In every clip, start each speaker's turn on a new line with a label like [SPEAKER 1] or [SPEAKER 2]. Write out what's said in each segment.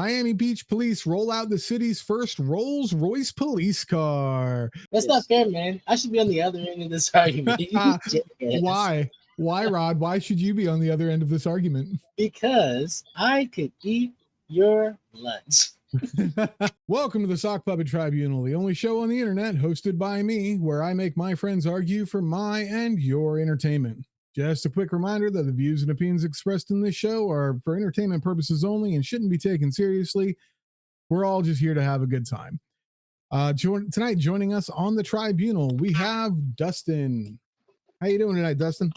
[SPEAKER 1] Miami Beach Police roll out the city's first Rolls Royce police car.
[SPEAKER 2] That's not fair, man. I should be on the other end of this argument.
[SPEAKER 1] Why? Why, Rod? Why should you be on the other end of this argument?
[SPEAKER 2] Because I could eat your lunch.
[SPEAKER 1] Welcome to the Sock Puppet Tribunal, the only show on the internet hosted by me, where I make my friends argue for my and your entertainment. Just a quick reminder that the views and opinions expressed in this show are for entertainment purposes only and shouldn't be taken seriously. We're all just here to have a good time. Tonight, joining us on the tribunal, we have Dustin. How you doing tonight, Dustin?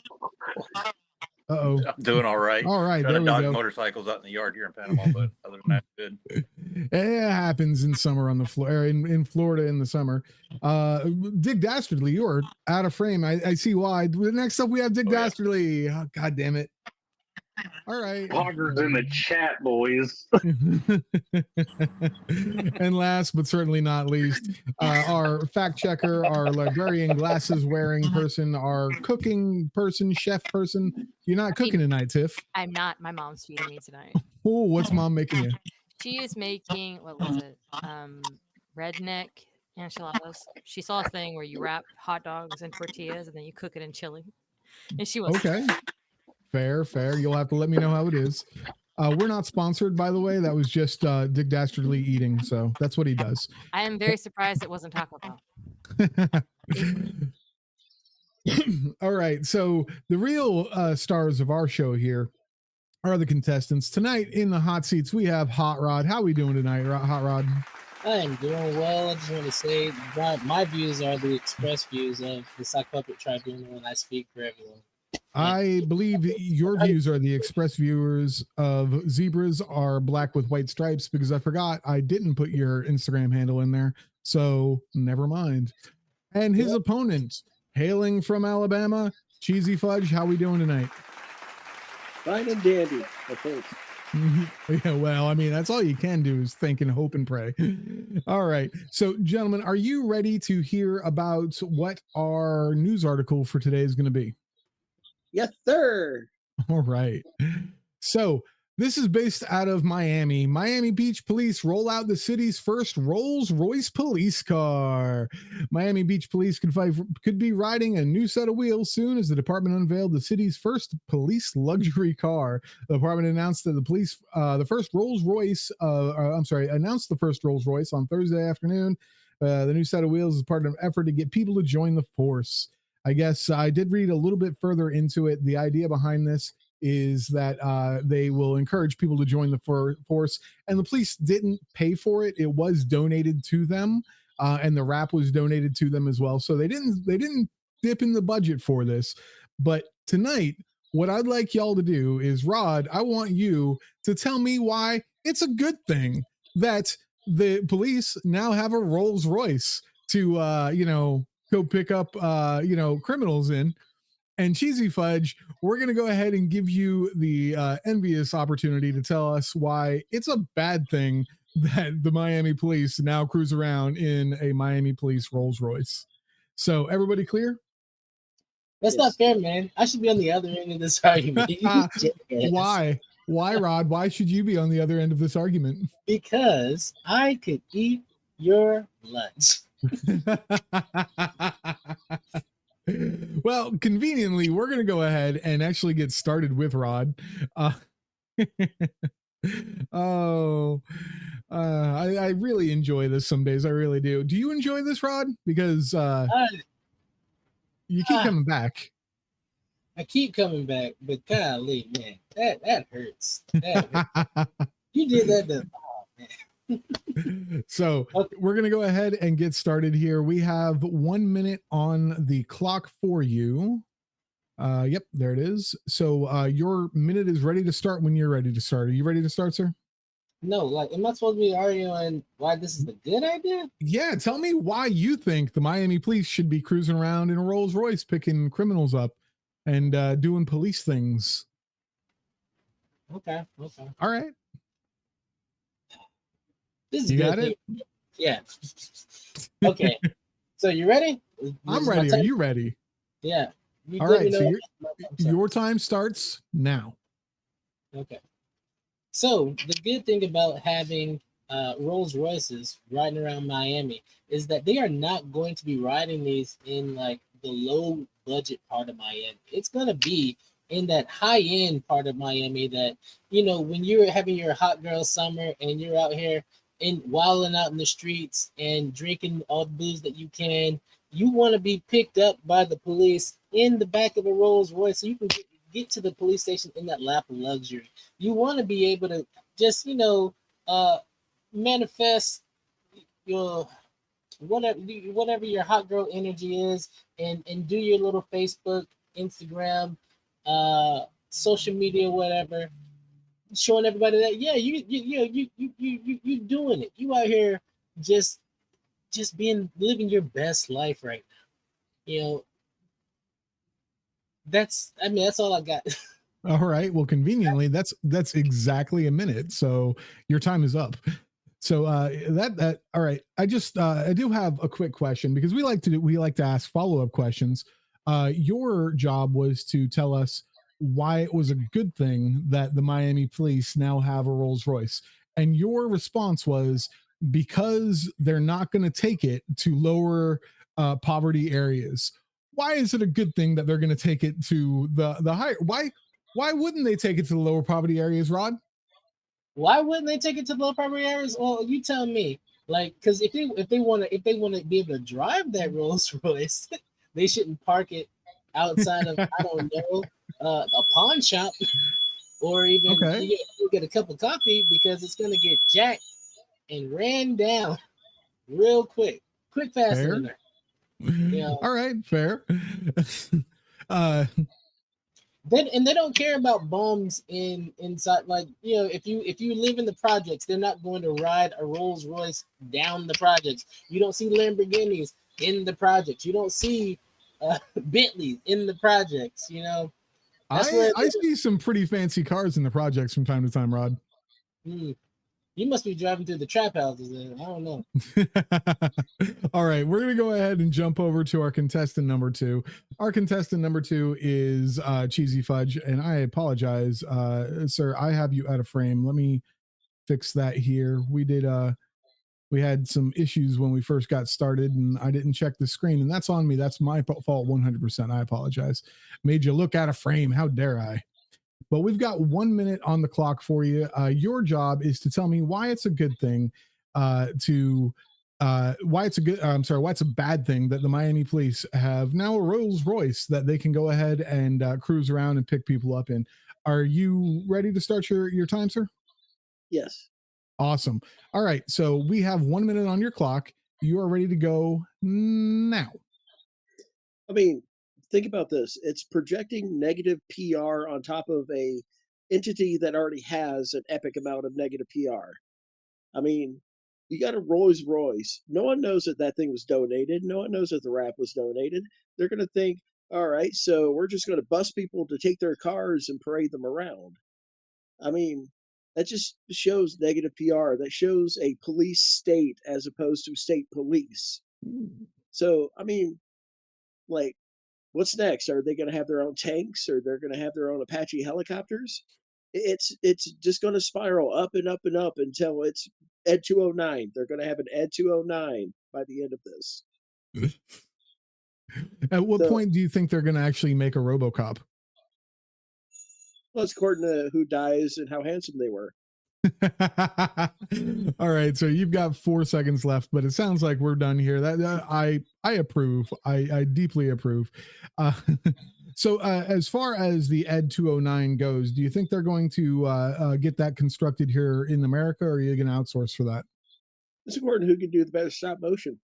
[SPEAKER 1] Uh-oh.
[SPEAKER 3] I'm doing all right.
[SPEAKER 1] All right,
[SPEAKER 3] Trying
[SPEAKER 1] there
[SPEAKER 3] to
[SPEAKER 1] we
[SPEAKER 3] dodge
[SPEAKER 1] go.
[SPEAKER 3] motorcycles out in the yard here in Panama, but other than that, good.
[SPEAKER 1] It happens in summer on the floor, in Florida in the summer. Dick Dastardly, you're out of frame. I see why. Next up, we have Dick Dastardly. Oh, God damn it. All right.
[SPEAKER 4] Bloggers in the chat, boys.
[SPEAKER 1] And last but certainly not least, our fact checker, our librarian glasses wearing person, our cooking person, chef person. You're not cooking tonight, Tiff.
[SPEAKER 5] I'm not. My mom's feeding me tonight.
[SPEAKER 1] Oh, what's mom making you?
[SPEAKER 5] She is making, what was it? Redneck enchiladas. She saw a thing where you wrap hot dogs in tortillas and then you cook it in chili. And she was
[SPEAKER 1] okay. Fair. You'll have to let me know how it is. We're not sponsored, by the way. That was just Dick Dastardly eating, so that's what he does.
[SPEAKER 5] I am very surprised it wasn't Taco Bell.
[SPEAKER 1] All right, so the real stars of our show here are the contestants. Tonight in the hot seats, we have Hot Rod. How are we doing tonight, Hot Rod?
[SPEAKER 2] I am doing well. I just want to say my views are the express views of the Sock Puppet Tribunal, and I speak for everyone.
[SPEAKER 1] I believe your views are the express viewers of Zebras Are Black with White Stripes, because I forgot I didn't put your Instagram handle in there, so never mind. And his opponent, hailing from Alabama, Cheesy Fudge. How we doing tonight?
[SPEAKER 6] Fine and dandy, I think.
[SPEAKER 1] Yeah, well, I mean, that's all you can do is think and hope and pray. All right. So, gentlemen, are you ready to hear about what our news article for today is going to be?
[SPEAKER 6] Yes, sir.
[SPEAKER 1] All right. So this is based out of Miami. Miami Beach Police roll out the city's first Rolls Royce police car. Miami Beach Police could be riding a new set of wheels soon, as the department unveiled the city's first police luxury car. The department announced that announced the first Rolls Royce on Thursday afternoon. The new set of wheels is part of an effort to get people to join the force. I guess I did read a little bit further into it. The idea behind this is that they will encourage people to join the force, and the police didn't pay for it. It was donated to them, and the wrap was donated to them as well. So they didn't dip in the budget for this. But tonight, what I'd like y'all to do is, Rod, I want you to tell me why it's a good thing that the police now have a Rolls Royce to, go pick up, criminals in. And Cheesy Fudge, we're going to go ahead and give you the envious opportunity to tell us why it's a bad thing that the Miami Police now cruise around in a Miami Police Rolls Royce. So everybody clear?
[SPEAKER 2] That's not fair, man. I should be on the other end of this argument.
[SPEAKER 1] Why? Why, Rod? Why should you be on the other end of this argument?
[SPEAKER 2] Because I could eat your lunch.
[SPEAKER 1] Well, conveniently, we're going to go ahead and actually get started with Rod. I really enjoy this some days. I really do. Do you enjoy this, Rod? Because you keep coming back.
[SPEAKER 2] I keep coming back, but golly, man, that hurts. That hurts. You did that to man.
[SPEAKER 1] So we're going to go ahead and get started here. We have 1 minute on the clock for you. Yep, there it is. So your minute is ready to start when you're ready to start. Are you ready to start, sir?
[SPEAKER 2] No, am I supposed to be arguing why this is a good idea?
[SPEAKER 1] Yeah, tell me why you think the Miami Police should be cruising around in a Rolls Royce picking criminals up and doing police things.
[SPEAKER 2] Okay.
[SPEAKER 1] All right.
[SPEAKER 2] This is
[SPEAKER 1] you
[SPEAKER 2] good.
[SPEAKER 1] Got it?
[SPEAKER 2] Yeah. Okay. So you ready?
[SPEAKER 1] I'm ready. Are you ready?
[SPEAKER 2] Yeah.
[SPEAKER 1] All right. So your time starts now.
[SPEAKER 2] Okay. So the good thing about having Rolls Royces riding around Miami is that they are not going to be riding these in like the low budget part of Miami. It's going to be in that high end part of Miami that, when you're having your hot girl summer and you're out here and wilding out in the streets and drinking all the booze that you can, you want to be picked up by the police in the back of a Rolls Royce so you can get to the police station in that lap of luxury. You want to be able to just manifest your whatever your hot girl energy is, and do your little Facebook, Instagram, social media, whatever, showing everybody that you doing it. You out here just living your best life right now. That's all I got.
[SPEAKER 1] All right. Well, conveniently, that's exactly a minute. So your time is up. So that all right. I do have a quick question because we like to ask follow-up questions. Your job was to tell us why it was a good thing that the Miami police now have a Rolls Royce. And your response was because they're not going to take it to lower poverty areas. Why is it a good thing that they're going to take it to the higher? Why wouldn't they take it to the lower poverty areas, Rod?
[SPEAKER 2] Why wouldn't they take it to low poverty areas? Well, you tell me. Like, because if they want to be able to drive that Rolls Royce, they shouldn't park it outside of, I don't know, a pawn shop, or even
[SPEAKER 1] Okay.
[SPEAKER 2] you get a cup of coffee, because it's gonna get jacked and ran down real quick, fast,
[SPEAKER 1] Fair.
[SPEAKER 2] and in
[SPEAKER 1] All right, fair.
[SPEAKER 2] They don't care about bums inside. Like, if you live in the projects, they're not going to ride a Rolls Royce down the projects. You don't see Lamborghinis in the projects. You don't see Bentleys in the projects. That's where
[SPEAKER 1] I see some pretty fancy cars in the projects from time to time, Rod.
[SPEAKER 2] You must be driving through the trap houses. Then. I don't know.
[SPEAKER 1] All right, we're gonna go ahead and jump over to our contestant number 2. Our contestant number 2 is Cheesy Fudge, and I apologize, sir. I have you out of frame. Let me fix that here. We had some issues when we first got started, and I didn't check the screen, and that's on me. That's my fault 100%. I apologize. Made you look out of frame. How dare I? But we've got 1 minute on the clock for you. Your job is to tell me why it's a good thing why it's a bad thing that the Miami police have now a Rolls Royce that they can go ahead and cruise around and pick people up in. Are you ready to start your time, sir?
[SPEAKER 6] Yes.
[SPEAKER 1] Awesome. All right. So we have 1 minute on your clock. You are ready to go now.
[SPEAKER 6] I mean, think about this. It's projecting negative PR on top of a entity that already has an epic amount of negative PR. I mean, you got a Rolls Royce. No one knows that thing was donated. No one knows that the wrap was donated. They're going to think, all right, so we're just going to bus people to take their cars and parade them around. I mean, that just shows negative PR. That shows a police state as opposed to state police. So, I mean, like, what's next? Are they going to have their own tanks, or they're going to have their own Apache helicopters? It's just going to spiral up and up and up until it's Ed 209. They're going to have an Ed 209 by the end of this.
[SPEAKER 1] At what point do you think they're going to actually make a RoboCop?
[SPEAKER 6] Well, it's according to who dies and how handsome they were.
[SPEAKER 1] All right, so you've got 4 seconds left, but it sounds like we're done here. I approve. I deeply approve. So as far as the Ed 209 goes, do you think they're going to get that constructed here in America, or are you going to outsource for that?
[SPEAKER 6] It's according to who can do the best stop motion.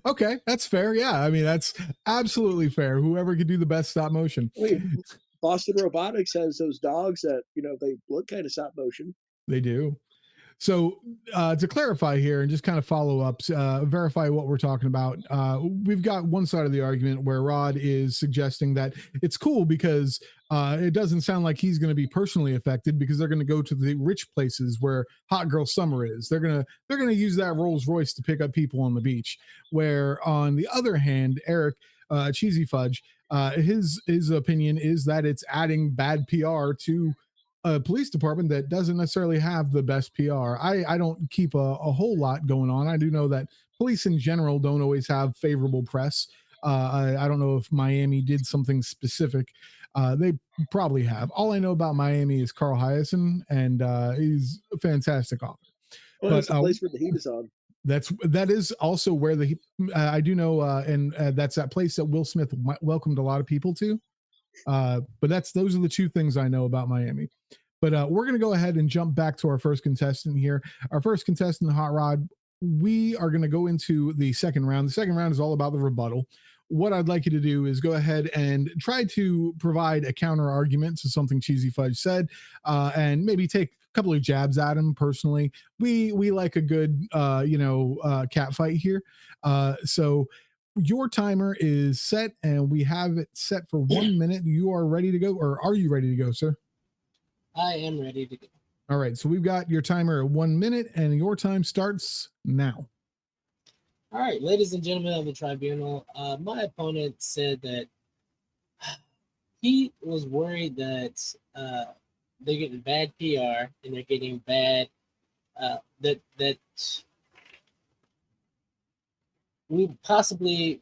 [SPEAKER 1] Okay, that's fair. Yeah, I mean, that's absolutely fair. Whoever could do the best stop motion.
[SPEAKER 6] I mean, Boston Robotics has those dogs that, they look kind of stop motion.
[SPEAKER 1] They do. So to clarify here and just kind of follow up, verify what we're talking about, we've got one side of the argument where Rod is suggesting that it's cool because it doesn't sound like he's going to be personally affected because they're going to go to the rich places where Hot Girl Summer is. They're going to use that Rolls Royce to pick up people on the beach. Where on the other hand, Eric Cheesy Fudge, his opinion is that it's adding bad PR to a police department that doesn't necessarily have the best PR. I don't keep a whole lot going on. I do know that police in general don't always have favorable press. I don't know if Miami did something specific. They probably have. All I know about Miami is Carl Hyacin, and he's a fantastic author.
[SPEAKER 6] Well, it's the place where the heat is on.
[SPEAKER 1] That is also where I do know, and that's that place that Will Smith welcomed a lot of people to. But those are the two things I know about Miami. But we're going to go ahead and jump back to our first contestant here. Our first contestant, Hot Rod, we are going to go into the second round. The second round is all about the rebuttal. What I'd like you to do is go ahead and try to provide a counter argument to something Cheesy Fudge said, and maybe take a couple of jabs at him personally. We like a good, cat fight here. So your timer is set, and we have it set for 1 minute. You are ready to go, or are you ready to go, sir?
[SPEAKER 2] I am ready to go.
[SPEAKER 1] All right, so we've got your timer at 1 minute, and your time starts now.
[SPEAKER 2] All right, ladies and gentlemen of the tribunal, my opponent said that he was worried that they're getting bad PR and they're getting bad that we possibly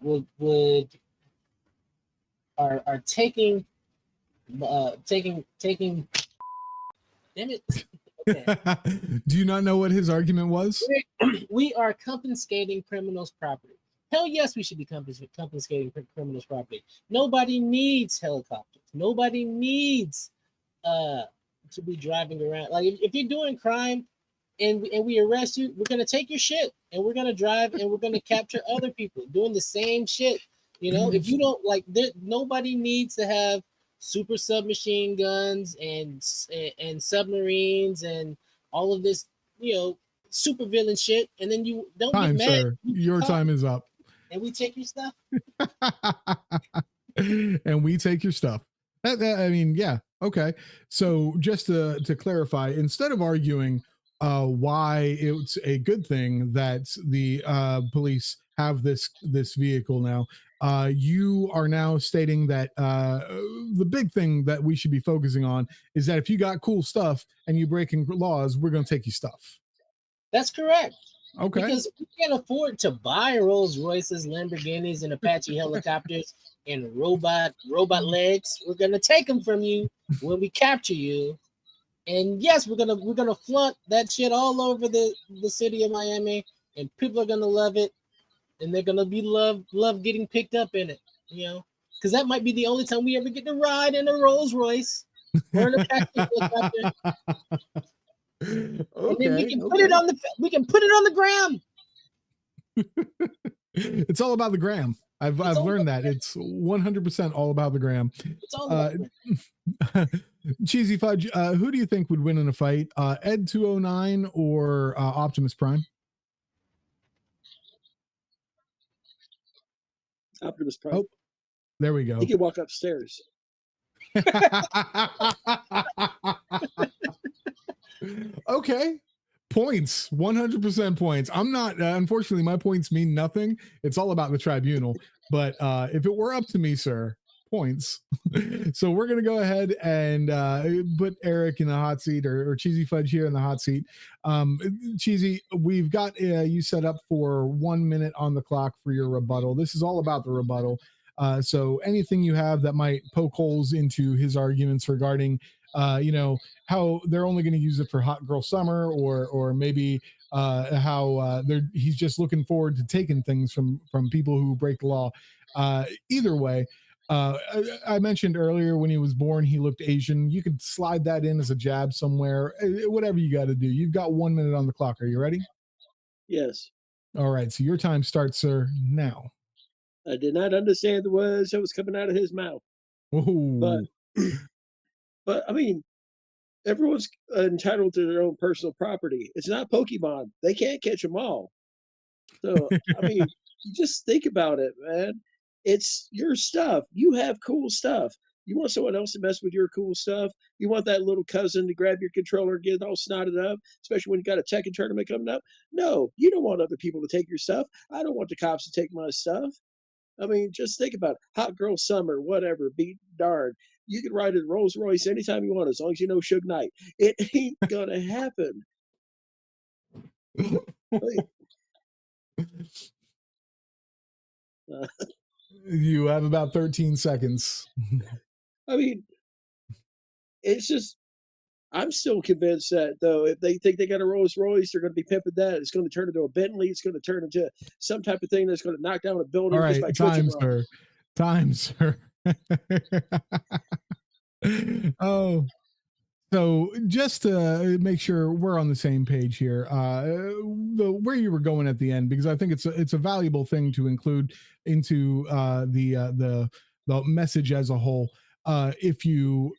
[SPEAKER 2] are taking. Damn it. Okay.
[SPEAKER 1] Do you not know what his argument was?
[SPEAKER 2] We are confiscating criminals' property. Hell yes, we should be confiscating criminals' property. Nobody needs helicopters. Nobody needs to be driving around. Like if you're doing crime and we arrest you, we're gonna take your shit and we're gonna drive and we're gonna capture other people doing the same shit. You know, if you don't like, nobody needs to have super submachine guns and submarines and all of this, super villain shit, and then you don't get mad.
[SPEAKER 1] Sir, your time is up.
[SPEAKER 2] And we take your stuff.
[SPEAKER 1] And we take your stuff. I mean, yeah, okay. So just to clarify, instead of arguing why it's a good thing that the police have this vehicle now, you are now stating that the big thing that we should be focusing on is that if you got cool stuff and you breaking laws, we're going to take your stuff.
[SPEAKER 2] That's correct.
[SPEAKER 1] Okay.
[SPEAKER 2] Because we can't afford to buy Rolls Royces, Lamborghinis, and Apache helicopters and robot legs. We're gonna take them from you when we capture you. And yes, we're gonna flaunt that shit all over the city of Miami, and people are gonna love it, and they're gonna be love getting picked up in it, because that might be the only time we ever get to ride in a Rolls Royce or an Apache helicopter.
[SPEAKER 1] Okay,
[SPEAKER 2] and then we can put it on the gram.
[SPEAKER 1] It's all about the gram. I've learned that it's 100% all about the gram.
[SPEAKER 2] It's all about
[SPEAKER 1] Cheesy Fudge, who do you think would win in a fight, Ed 209 or Optimus Prime?
[SPEAKER 6] Optimus Prime.
[SPEAKER 1] Oh, there we go.
[SPEAKER 6] He can walk upstairs.
[SPEAKER 1] Okay, points, 100% points. I'm not, unfortunately, my points mean nothing. It's all about the tribunal. But if it were up to me, sir, points. So we're gonna go ahead and put Eric in the hot seat, or Cheesy Fudge here in the hot seat. Cheesy, we've got you set up for 1 minute on the clock for your rebuttal. This is all about the rebuttal. So anything you have that might poke holes into his arguments regarding how they're only going to use it for Hot Girl Summer, or maybe how he's just looking forward to taking things from people who break the law. Either way, I mentioned earlier when he was born, he looked Asian. You could slide that in as a jab somewhere, whatever you got to do. You've got 1 minute on the clock. Are you ready?
[SPEAKER 6] Yes.
[SPEAKER 1] All right. So your time starts, sir, now.
[SPEAKER 6] I did not understand the words that was coming out of his mouth.
[SPEAKER 1] Ooh.
[SPEAKER 6] But I mean, everyone's entitled to their own personal property. It's not Pokemon. They can't catch them all. So, I mean, just think about it, man. It's your stuff. You have cool stuff. You want someone else to mess with your cool stuff? You want that little cousin to grab your controller and get all snotted up, especially when you got a Tekken tournament coming up? No, you don't want other people to take your stuff. I don't want the cops to take my stuff. I mean, just think about it. Hot girl summer, whatever, be darned. You can ride a Rolls Royce anytime you want, as long as you know Suge Knight. It ain't gonna happen. Like, uh,
[SPEAKER 1] You have about 13 seconds.
[SPEAKER 6] I mean, it's just. I'm still convinced that though, if they think they got a Rolls Royce, they're going to be pimping that. It's going to turn into a Bentley. It's going to turn into some type of thing that's going to knock down a
[SPEAKER 1] All
[SPEAKER 6] building just
[SPEAKER 1] right,
[SPEAKER 6] by twitching
[SPEAKER 1] time,
[SPEAKER 6] wrong.
[SPEAKER 1] sir. Time, sir. Oh, so just to make sure we're on the same page here, where you were going at the end, because I think it's a valuable thing to include into the message as a whole. If you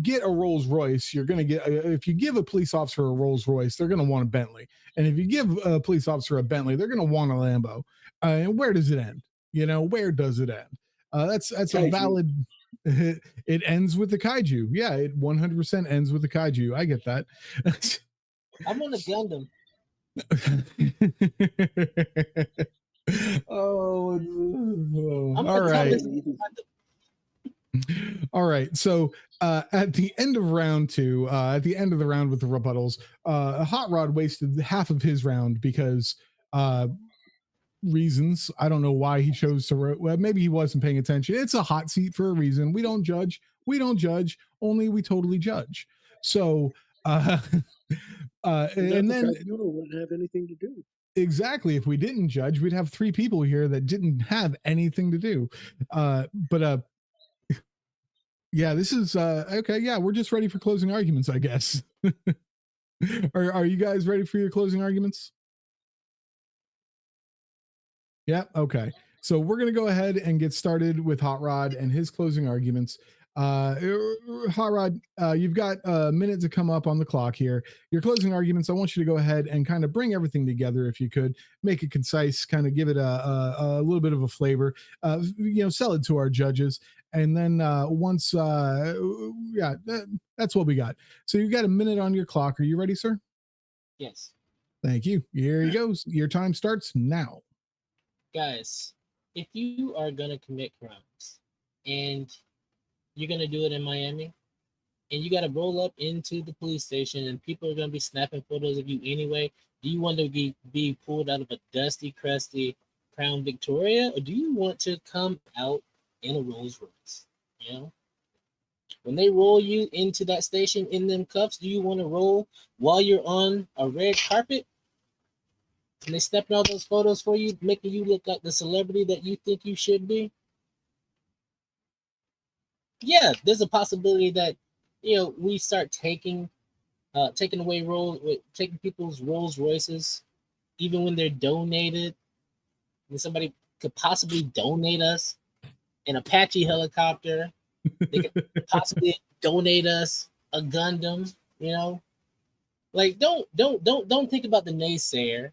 [SPEAKER 1] get a Rolls Royce, you're going to get. If you give a police officer a Rolls Royce, they're going to want a Bentley, and if you give a police officer a Bentley, they're going to want a Lambo. And where does it end? Where does it end? That's a
[SPEAKER 6] Kaiju.
[SPEAKER 1] valid. It ends with the kaiju. Yeah, it 100% ends with the kaiju. I get that.
[SPEAKER 2] I'm on a Gundam.
[SPEAKER 1] Oh,
[SPEAKER 2] I'm
[SPEAKER 1] all
[SPEAKER 2] gonna
[SPEAKER 1] right. All right. So at the end of round two, at the end of the round with the rebuttals, Hot Rod wasted half of his round because reasons. I don't know why he chose to. Well, maybe he wasn't paying attention. It's a hot seat for a reason. We don't judge. We don't judge. Only we totally judge. So, and then
[SPEAKER 6] tribunal wouldn't have anything to do.
[SPEAKER 1] Exactly. If we didn't judge, we'd have three people here that didn't have anything to do. But yeah, this is okay. Yeah, we're just ready for closing arguments, I guess. Are you guys ready for your closing arguments? Yeah. Okay. So we're going to go ahead and get started with Hot Rod and his closing arguments. Hot Rod, you've got a minute to come up on the clock here. Your closing arguments, I want you to go ahead and kind of bring everything together if you could. Make it concise, kind of give it a little bit of a flavor, sell it to our judges. And then once, that's what we got. So you've got a minute on your clock. Are you ready, sir?
[SPEAKER 2] Yes.
[SPEAKER 1] Thank you. Here he goes. Your time starts now.
[SPEAKER 2] Guys, if you are gonna commit crimes and you're gonna do it in Miami, and you gotta roll up into the police station and people are gonna be snapping photos of you anyway, do you want to be pulled out of a dusty, crusty Crown Victoria, or do you want to come out in a Rolls Royce? When they roll you into that station in them cuffs, do you want to roll while you're on a red carpet? And they snapping all those photos for you, making you look like the celebrity that you think you should be? Yeah, there's a possibility that we start taking away taking people's Rolls Royces, even when they're donated. And somebody could possibly donate us an Apache helicopter. They could possibly donate us a Gundam. Like don't think about the naysayer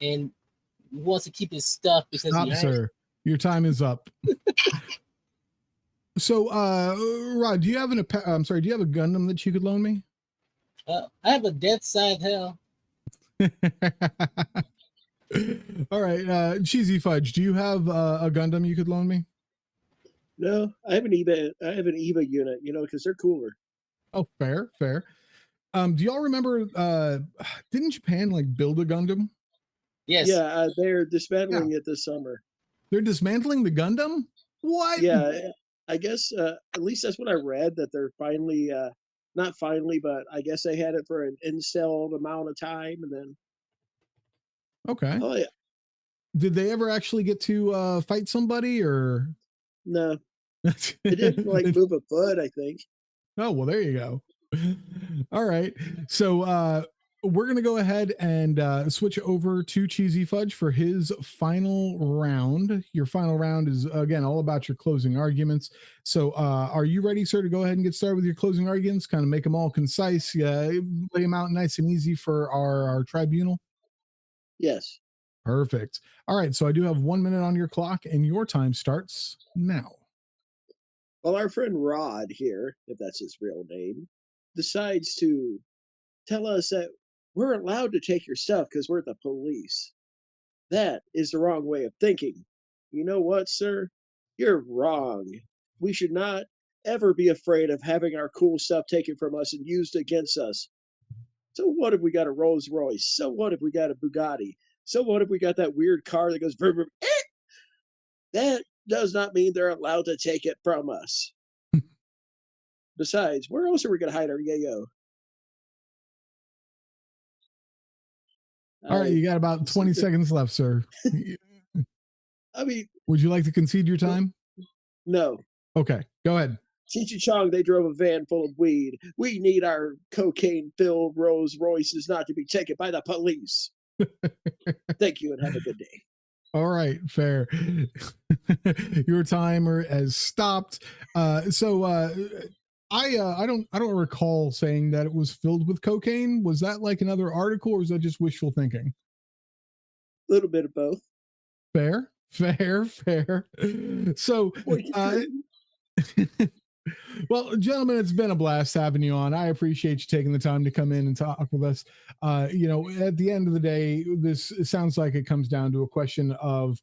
[SPEAKER 2] and wants to keep his stuff because
[SPEAKER 1] Stop,
[SPEAKER 2] he earned.
[SPEAKER 1] sir. Your time is up. So, Rod, do you have I'm sorry, do you have a Gundam that you could loan me?
[SPEAKER 2] I have a Death Side Hell.
[SPEAKER 1] All right, Cheesy Fudge, do you have a Gundam you could loan me?
[SPEAKER 6] No, I have an EVA unit, because they're cooler.
[SPEAKER 1] Oh, fair. Do y'all remember? Didn't Japan build a Gundam?
[SPEAKER 2] Yes.
[SPEAKER 6] Yeah, they're dismantling it this summer.
[SPEAKER 1] They're dismantling the Gundam? What?
[SPEAKER 6] Yeah, I guess at least that's what I read, that they're finally, not finally, but I guess they had it for an installed amount of time, and then.
[SPEAKER 1] Okay.
[SPEAKER 6] Oh yeah.
[SPEAKER 1] Did they ever actually get to fight somebody, or?
[SPEAKER 6] No. It didn't move a foot, I think.
[SPEAKER 1] Oh, well, there you go. All right. So we're going to go ahead and switch over to Cheesy Fudge for his final round. Your final round is, again, all about your closing arguments. So are you ready, sir, to go ahead and get started with your closing arguments? Kind of make them all concise, lay them out nice and easy for our tribunal?
[SPEAKER 6] Yes.
[SPEAKER 1] Perfect. All right. So I do have 1 minute on your clock, and your time starts now.
[SPEAKER 6] Well, our friend Rod here, if that's his real name, decides to tell us that we're allowed to take your stuff because we're the police. That is the wrong way of thinking. You know what, sir? You're wrong. We should not ever be afraid of having our cool stuff taken from us and used against us. So what if we got a Rolls Royce? So what if we got a Bugatti? So what if we got that weird car that goes vroom, vroom, That does not mean they're allowed to take it from us. Besides, where else are we going to hide our yayo?
[SPEAKER 1] All right, you got about 20 seconds left, sir.
[SPEAKER 6] I mean,
[SPEAKER 1] would you like to concede your time?
[SPEAKER 6] No.
[SPEAKER 1] Okay, go ahead.
[SPEAKER 6] Cheech and Chong, they drove a van full of weed. We need our cocaine-filled Rolls Royces not to be taken by the police. Thank you and have a good day.
[SPEAKER 1] All right, fair. Your timer has stopped. I don't recall saying that it was filled with cocaine. Was that like another article, or was that just wishful thinking?
[SPEAKER 6] A little bit of both.
[SPEAKER 1] Fair. So, well, gentlemen, it's been a blast having you on. I appreciate you taking the time to come in and talk with us. At the end of the day, this sounds like it comes down to a question of,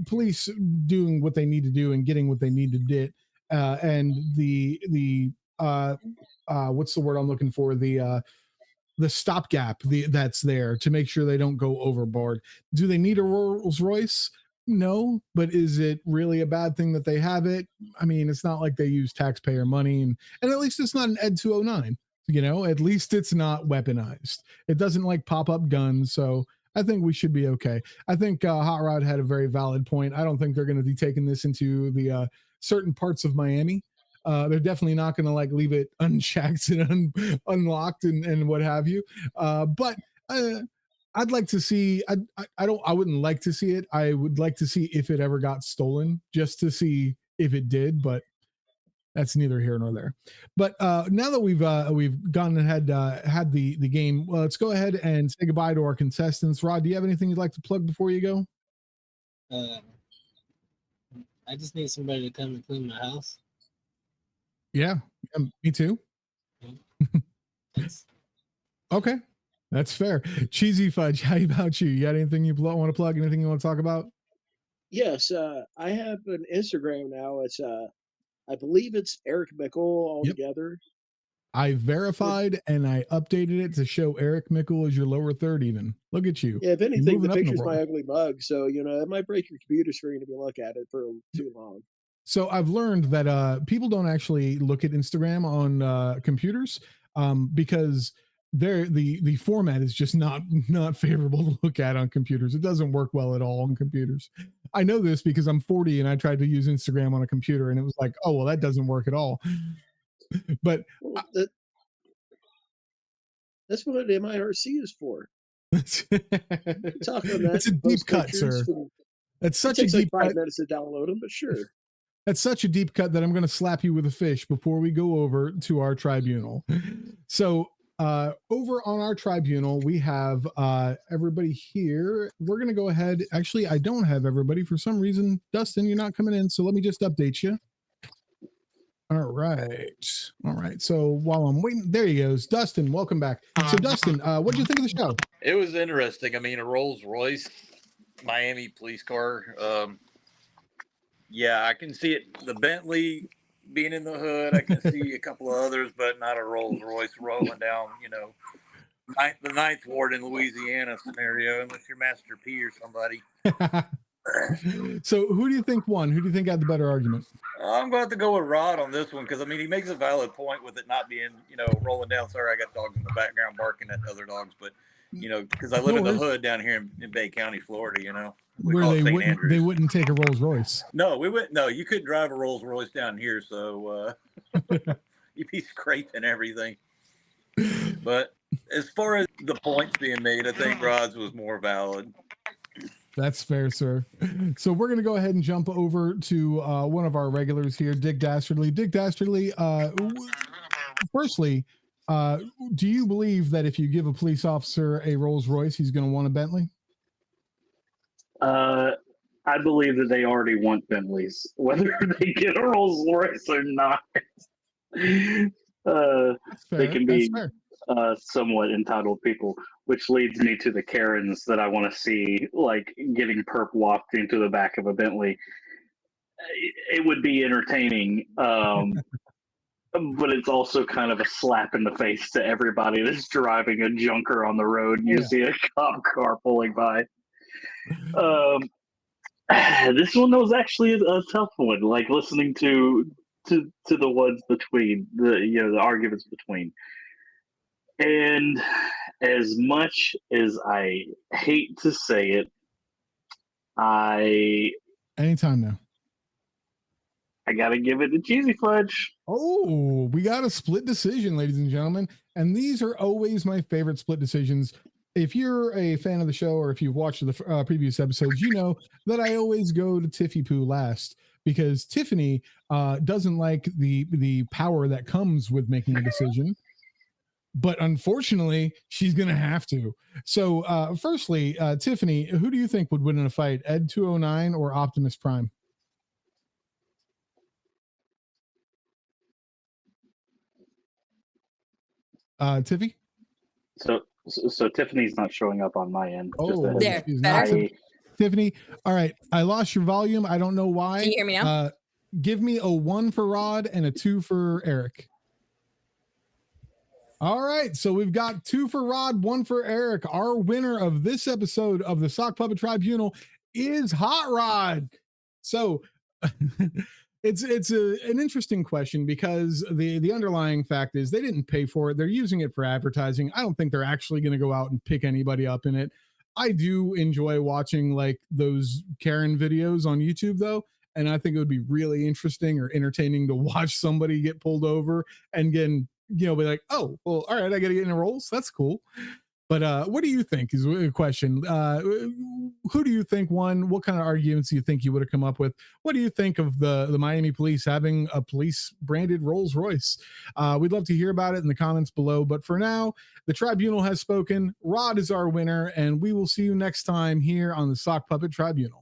[SPEAKER 1] police doing what they need to do and getting what they need to get. And what's the word I'm looking for? The stopgap that's there to make sure they don't go overboard. Do they need a Rolls Royce? No, but is it really a bad thing that they have it? I mean, it's not like they use taxpayer money, and at least it's not an Ed 209. At least it's not weaponized. It doesn't like pop up guns, so I think we should be okay. I think Hot Rod had a very valid point. I don't think they're going to be taking this into the certain parts of Miami. They're definitely not going to like leave it unchecked and unlocked and what have you. But I'd like to see. I wouldn't like to see it. I would like to see if it ever got stolen, just to see if it did. But that's neither here nor there. But now that we've gone ahead, had the game, well, let's go ahead and say goodbye to our contestants. Rod, do you have anything you'd like to plug before you go?
[SPEAKER 2] I just need somebody to come and clean my house.
[SPEAKER 1] Yeah, me too. Okay, that's fair. Cheesy Fudge, how about you? You got anything you want to plug? Anything you want to talk about?
[SPEAKER 6] Yes, I have an Instagram now. It's I believe it's Eric Mickle altogether.
[SPEAKER 1] Yep. I verified and I updated it to show Eric Mickle as your lower third even. Look at you.
[SPEAKER 6] Yeah, if anything, the picture's my ugly mug, so it might break your computer screen if you look at it for too long.
[SPEAKER 1] So I've learned that people don't actually look at Instagram on computers because the format is just not favorable to look at on computers. It doesn't work well at all on computers. I know this because I'm 40 and I tried to use Instagram on a computer and it was like, oh, well, that doesn't work at all. But
[SPEAKER 6] that's what MIRC is for. Talk on that.
[SPEAKER 1] It's a deep cut, sir. That's such a deep
[SPEAKER 6] cut. 5 minutes to download them, but sure.
[SPEAKER 1] That's such a deep cut that I'm going to slap you with a fish before we go over to our tribunal. So over on our tribunal, we have everybody here. We're going to go ahead. Actually, I don't have everybody for some reason. Dustin, you're not coming in, so let me just update you. All right. So while I'm waiting, there he goes. Dustin, welcome back. So Dustin, what did you think of the show?
[SPEAKER 3] It was interesting. I mean, a Rolls Royce, Miami police car. Yeah, I can see it. The Bentley being in the hood. I can see a couple of others, but not a Rolls Royce rolling down, the Ninth Ward in Louisiana scenario, unless you're Master P or somebody.
[SPEAKER 1] So who do you think won? Who do you think had the better argument?
[SPEAKER 3] I'm going to have to go with Rod on this one because, I mean, he makes a valid point with it not being, rolling down. Sorry, I got dogs in the background barking at other dogs, but, because I live in the hood down here in Bay County, Florida,
[SPEAKER 1] where they wouldn't take a Rolls Royce.
[SPEAKER 3] No, we wouldn't. No, you couldn't drive a Rolls Royce down here, so you'd be scraping everything. But as far as the points being made, I think Rod's was more valid.
[SPEAKER 1] That's fair, sir. So we're going to go ahead and jump over to one of our regulars here, Dick Dastardly. Dick Dastardly, firstly, do you believe that if you give a police officer a Rolls Royce, he's going to want a Bentley?
[SPEAKER 4] I believe that they already want Bentleys, whether they get a Rolls Royce or not. They can be somewhat entitled people, which leads me to the Karens that I want to see, like getting perp walked into the back of a Bentley. It would be entertaining, but it's also kind of a slap in the face to everybody that's driving a junker on the road. You see a cop car pulling by. This one was actually a tough one. Like listening to the ones between the arguments between. And as much as I hate to say it,
[SPEAKER 1] anytime now.
[SPEAKER 4] I gotta give it to Cheesy Fudge.
[SPEAKER 1] Oh, we got a split decision, ladies and gentlemen. And these are always my favorite split decisions. If you're a fan of the show or if you've watched the previous episodes, you know that I always go to Tiffy Poo last because Tiffany doesn't like the power that comes with making a decision. But unfortunately, she's going to have to. So firstly, Tiffany, who do you think would win in a fight, Ed 209 or Optimus Prime? Tiffy?
[SPEAKER 4] So Tiffany's not showing up on my end.
[SPEAKER 1] Oh,
[SPEAKER 7] there. Better?
[SPEAKER 1] Tiffany, all right. I lost your volume. I don't know why.
[SPEAKER 7] Can you hear me now?
[SPEAKER 1] Give me a 1 for Rod and a 2 for Eric. All right. So we've got 2 for Rod, 1 for Eric. Our winner of this episode of the Sock Puppet Tribunal is Hot Rod. So it's an interesting question because the underlying fact is they didn't pay for it. They're using it for advertising. I don't think they're actually going to go out and pick anybody up in it. I do enjoy watching like those Karen videos on YouTube though. And I think it would be really interesting or entertaining to watch somebody get pulled over and be like, oh, well, all right, I got to get in a rolls. That's cool. But what do you think is a question. Who do you think won? What kind of arguments do you think you would have come up with? What do you think of the Miami police having a police branded Rolls Royce? We'd love to hear about it in the comments below. But for now, the tribunal has spoken. Rod is our winner, and we will see you next time here on the Sock Puppet Tribunal.